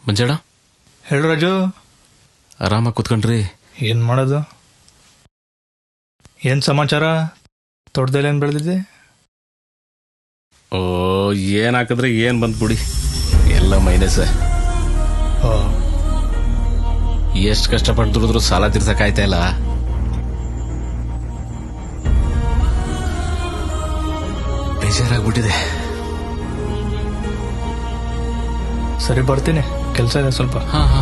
ಮಂಜಣ್ಣ ಹೇಳು ರಾಜು. ಆರಾಮಾಗಿ ಕೂತ್ಕೊಂಡ್ರಿ? ಏನ್ ಮಾಡೋದು? ಏನ್ ಸಮಾಚಾರ? ತೋಟದಲ್ಲಿ ಏನ್ ಬೆಳೆದಿದೆ? ಓ, ಏನ್ ಹಾಕಿದ್ರೆ ಏನ್ ಬಂದ್ಬಿಡಿ, ಎಲ್ಲ ಮೈನಸ್. ಎಷ್ಟು ಕಷ್ಟಪಟ್ಟು ದುಡಿದ್ರು ಸಾಲ ತೀರ್ಸಕ್ಕಾಯ್ತಾ ಇಲ್ಲ. ಬೇಜಾರಾಗ್ಬಿಟ್ಟಿದೆ. ಸರಿ, ಬರ್ತೀನಿ, ಕೆಲಸ ಇದೆ ಸ್ವಲ್ಪ. ಹಾ ಹಾ.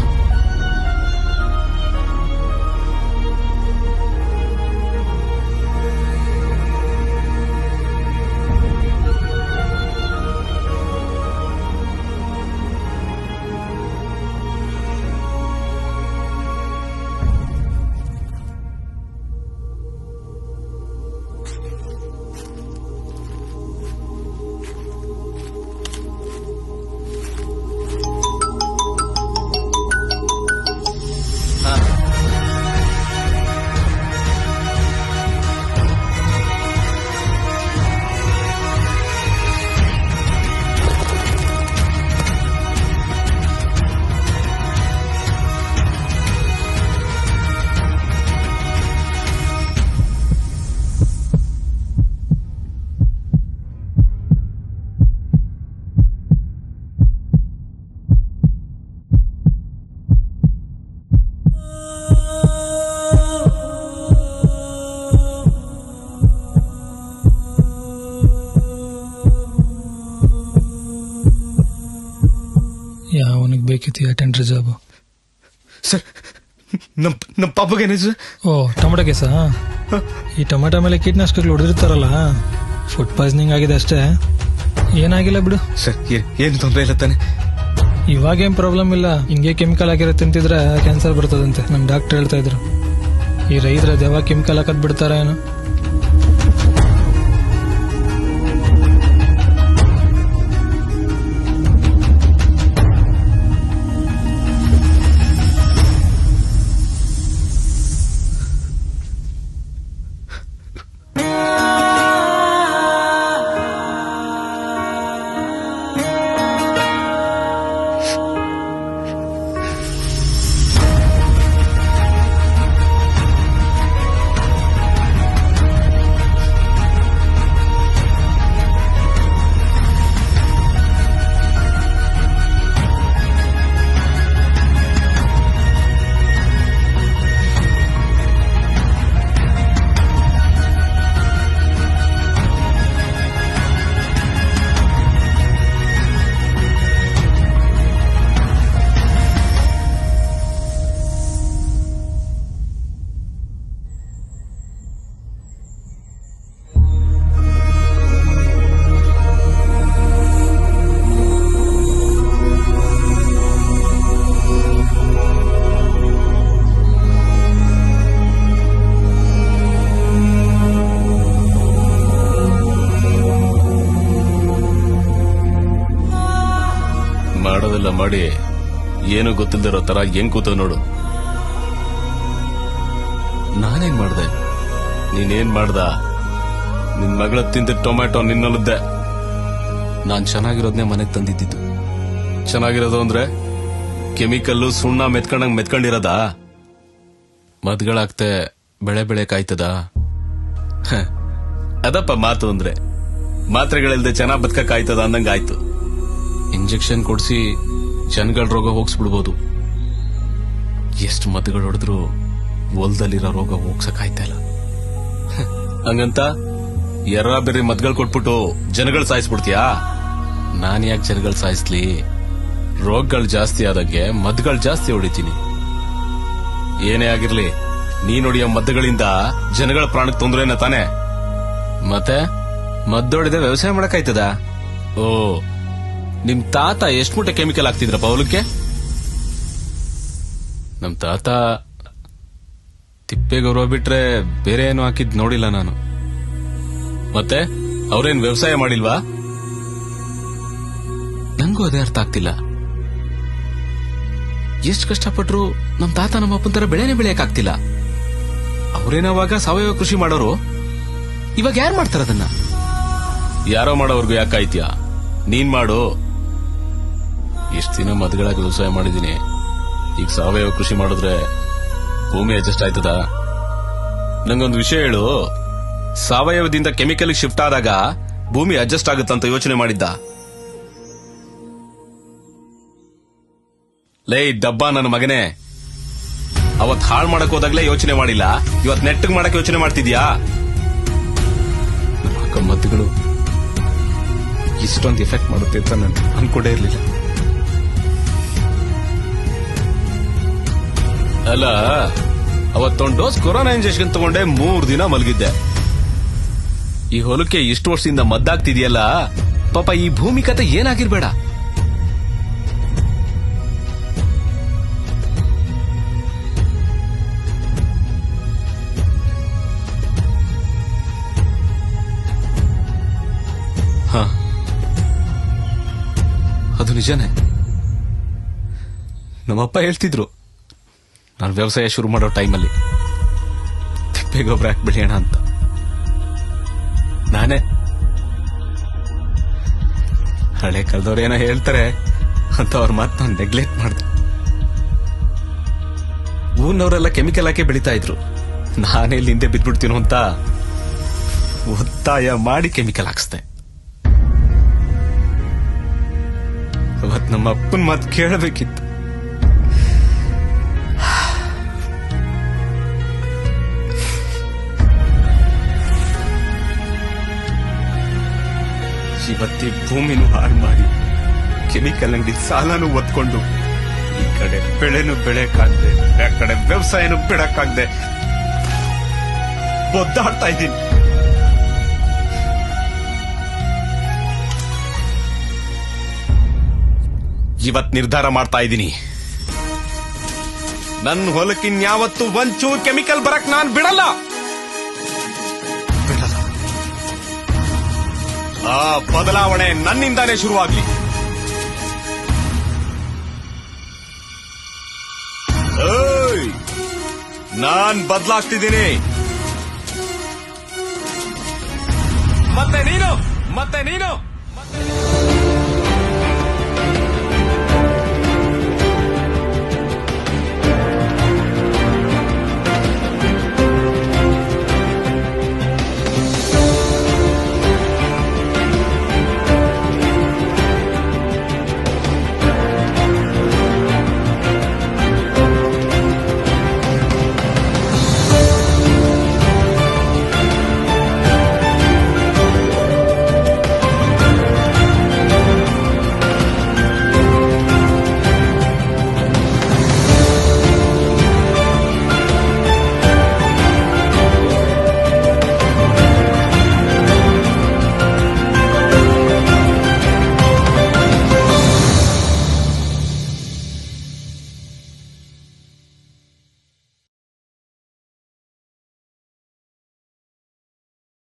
ಯಾವನಿಗೆ ಬೇಕಿತ್ತು ಅಟೆಂಡರ್ ಜಾಬ್? ಸರ್, ನಮ್ಮ ಪಾಪಗೆ ಏನಿದೆ ಸರ್? ಓ, ಟೊಮೆಟೊ ಕೇಸ? ಈ ಟೊಮೆಟೊ ಮೇಲೆ ಕೀಟನಾಶಕಗಳು ಹೊಡೆದಿರ್ತಾರಲ್ಲ, ಫುಡ್ ಪಾಯ್ಸನಿಂಗ್ ಆಗಿದೆ ಅಷ್ಟೇ, ಏನಾಗಿಲ್ಲ ಬಿಡು. ಸರ್, ಏನು ತೊಂದರೆ ಇಲ್ಲ ತಾನೆ? ಇವಾಗೇನ್ ಪ್ರಾಬ್ಲಮ್ ಇಲ್ಲ. ಹಿಂಗೆ ಕೆಮಿಕಲ್ ಹಾಕಿರೋ ತಿಂತಿದ್ರೆ ಕ್ಯಾನ್ಸರ್ ಬರ್ತದಂತೆ, ನಮ್ ಡಾಕ್ಟರ್ ಹೇಳ್ತಾ ಇದ್ರು. ಈ ರೈತರ ಯಾವಾಗ ಕೆಮಿಕಲ್ ಹಾಕದ್ ಬಿಡ್ತಾರ ಏನು? ಮಾಡೋದೆಲ್ಲ ಮಾಡಿ ಏನು ಗೊತ್ತಿಲ್ದಿರೋ ತರ ಹೆಂಗ್ ಕೂತ ನೋಡು. ನಾನೇನ್ ಮಾಡ್ದೆ? ನೀನೇನ್ ಮಾಡ್ದ? ನಿನ್ ಮಗಳ ತಿಂದ ಟೊಮ್ಯಾಟೊ ನಿನ್ನಲ್ಲದ್ದೆ. ನಾನ್ ಚೆನ್ನಾಗಿರೋದ್ನೇ ಮನೆಗ್ ತಂದಿದ್ದು. ಚೆನ್ನಾಗಿರೋದು ಅಂದ್ರೆ ಕೆಮಿಕಲ್ಲು ಸುಣ್ಣ ಮೆತ್ಕೊಂಡಂಗ್ ಮೆತ್ಕೊಂಡಿರೋದಾ? ಮದ್ಗಳಾಗ್ತೆ ಬೆಳೆ ಬೆಳೆಕಾಯ್ತದ? ಅದಪ್ಪ ಮಾತು ಅಂದ್ರೆ. ಮಾತ್ರೆಗಳಿಲ್ದೆ ಚೆನ್ನಾಗ್ ಬದುಕಕ್ಕಾಯ್ತದ ಅಂದಂಗ ಆಯ್ತು. ಇಂಜೆಕ್ಷನ್ ಕೊಡ್ಸಿ ಜನಗಳ ರೋಗ ಹೋಗ್ಸ್ಬಿಡ್ಬೋದು. ಎಷ್ಟು ಮದ್ದುಗಳು ಹೊಡೆದ್ರು ಹೊಲದಲ್ಲಿರೋ ರೋಗ ಹೋಗ್ಸಕ್ಕಾಯ್ತಾ ಇಲ್ಲ. ಹಂಗಂತ ಎರ್ರ ಬೇರೆ ಮದ್ಗಳು ಕೊಟ್ಬಿಟ್ಟು ಜನಗಳು ಸಾಯಿಸ್ಬಿಡ್ತೀಯಾ? ನಾನ್ ಯಾಕೆ ಜನಗಳು ಸಾಯಿಸ್ಲಿ? ರೋಗಗಳು ಜಾಸ್ತಿ ಆದಂಗೆ ಮದ್ದುಗಳು ಜಾಸ್ತಿ ಹೊಡಿತೀನಿ. ಏನೇ ಆಗಿರ್ಲಿ, ನೀನ್ ಹೊಡಿಯೋ ಮದ್ದುಗಳಿಂದ ಜನಗಳ ಪ್ರಾಣಕ್ಕೆ ತೊಂದ್ರೆನ ತಾನೆ? ಮತ್ತೆ ಮದ್ದೊಡಿದೆ ವ್ಯವಸಾಯ ಮಾಡಕ್ಕಾಯ್ತದ? ಓ, ನಿಮ್ ತಾತ ಎಷ್ಟು ಮೂಟೆ ಕೆಮಿಕಲ್ ಹಾಕ್ತಿದ್ರಪ್ಪ ಹೊಲಕ್ಕೆ? ನಮ್ ತಾತ ತಿಪ್ಪೆ ಗೌರವ ಬಿಟ್ರೆ ಬೇರೆ ಏನು ಹಾಕಿದ್ ನೋಡಿಲ್ಲ ನಾನು. ಮತ್ತೆ ಅವ್ರೇನ್ ವ್ಯವಸಾಯ ಮಾಡಿಲ್ವಾ? ನಂಗೂ ಅದೇ ಅರ್ಥ ಆಗ್ತಿಲ್ಲ. ಎಷ್ಟು ಕಷ್ಟಪಟ್ರು ನಮ್ ತಾತ ನಮ್ಮ ಅಪ್ಪನ ತರ ಬೆಳೆನೇ ಬೆಳೆಯಕ್ಕಾಗ್ತಿಲ್ಲ. ಅವ್ರೇನವಾಗ ಸಾವಯವ ಕೃಷಿ ಮಾಡೋರು, ಇವಾಗ ಯಾರು ಮಾಡ್ತಾರ ಅದನ್ನ? ಯಾರೋ ಮಾಡೋರ್ಗು ಯಾಕಾಯ್ತ್ಯಾ? ನೀನ್ ಮಾಡು. ಇಷ್ಟ ದಿನ ಮದ್ಗಳಾಗಿ ವ್ಯವಸಾಯ ಮಾಡಿದೀನಿ. ಈಗ ಸಾವಯವ ಕೃಷಿ ಮಾಡಿದ್ರೆ ಭೂಮಿ ಅಡ್ಜಸ್ಟ್ ಆಯ್ತದ? ನಂಗೊಂದು ವಿಷಯ ಹೇಳು, ಸಾವಯವದಿಂದ ಕೆಮಿಕಲ್ ಶಿಫ್ಟ್ ಆದಾಗ ಭೂಮಿ ಅಡ್ಜಸ್ಟ್ ಆಗುತ್ತಂತ ಯೋಚನೆ ಮಾಡಿದ್ದ? ಲೇ ಡಬ್ಬ ನನ್ನ ಮಗನೇ, ಅವತ್ ಹಾಳು ಮಾಡಕ್ ಹೋದಾಗ್ಲೇ ಯೋಚನೆ ಮಾಡಿಲ್ಲ, ಇವತ್ ನೆಟ್ಟಗ್ ಮಾಡಕ್ ಯೋಚನೆ ಮಾಡ್ತಿದ್ಯಾ? ನಮ್ಮ ಅಕ್ಕ ಮದ್ದುಗಳು ಇಷ್ಟೊಂದು ಎಫೆಕ್ಟ್ ಮಾಡುತ್ತೆ ಅಂತ ನಾನು ಅನ್ಕೊಂಡೇ ಇರ್ಲಿಲ್ಲ. ಅಲ್ಲ, ಅವತ್ತೊಂದು ಡೋಸ್ ಕೊರೋನಾ ಇಂಜೆಕ್ಷನ್ ತಗೊಂಡೆ 3 ದಿನ ಮಲಗಿದ್ದೆ. ಈ ಹೊಲಕ್ಕೆ ಇಷ್ಟು ವರ್ಷದಿಂದ ಮದ್ದಾಗ್ತಿದೆಯಲ್ಲ, ಪಾಪ ಈ ಭೂಮಿ ಕತೆ ಏನಾಗಿರ್ಬೇಡ. ಹ, ಅದು ನಿಜಾನೇ. ನಮ್ಮಪ್ಪ ಹೇಳ್ತಿದ್ರು, ನಾನು ವ್ಯವಸಾಯ ಶುರು ಮಾಡೋ ಟೈಮಲ್ಲಿ ತಿಪ್ಪೆ ಗೊಬ್ಬರ ಹಾಕ್ಬಿಡೋಣ ಅಂತ. ನಾನೇ ಹಳೆ ಕಾಲದವ್ರು ಏನೋ ಹೇಳ್ತಾರೆ ಅಂತ ಅವ್ರ ಮಾತು ನಾನು ನೆಗ್ಲೆಕ್ಟ್ ಮಾಡಿದೆ. ಊರ್ನವರೆಲ್ಲ ಕೆಮಿಕಲ್ ಹಾಕಿ ಬೆಳೀತಾ ಇದ್ರು, ನಾನೇ ಇಲ್ಲಿ ಹಿಂದೆ ಬಿದ್ಬಿಡ್ತೀನೋ ಅಂತ ಒತ್ತಾಯ ಮಾಡಿ ಕೆಮಿಕಲ್ ಹಾಕ್ಸ್ದೆ. ಅವತ್ ನಮ್ಮ ಅಪ್ಪನ ಮಾತು ಕೇಳಬೇಕಿತ್ತು. ಇವತ್ತಿ ಭೂಮಿನೂ ಹಾಳು ಮಾಡಿ ಕೆಮಿಕಲ್ ಅಂಗಡಿ ಸಾಲನೂ ಒತ್ಕೊಂಡು ಈ ಕಡೆ ಬೆಳೆನೂ ಬೆಳೆಯಕ್ಕಾಗದೆ, ಆ ಕಡೆ ವ್ಯವಸಾಯನೂ ಬಿಡಕ್ಕಾಗದೆ ಒದ್ದಾಡ್ತಾ ಇದ್ದೀನಿ. ಇವತ್ ನಿರ್ಧಾರ ಮಾಡ್ತಾ ಇದ್ದೀನಿ, ನನ್ನ ಹೊಲಕ್ಕಿನ್ಯಾವತ್ತು ಒಂಚೂರು ಕೆಮಿಕಲ್ ಬರಕ್ ನಾನ್ ಬಿಡಲ್ಲ. ಆ ಬದಲಾವಣೆ ನನ್ನಿಂದಾನೇ ಶುರುವಾಗ್ಲಿ. ನಾನ್ ಬದಲಾಗ್ತಿದ್ದೀನಿ. ಮತ್ತೆ ನೀನು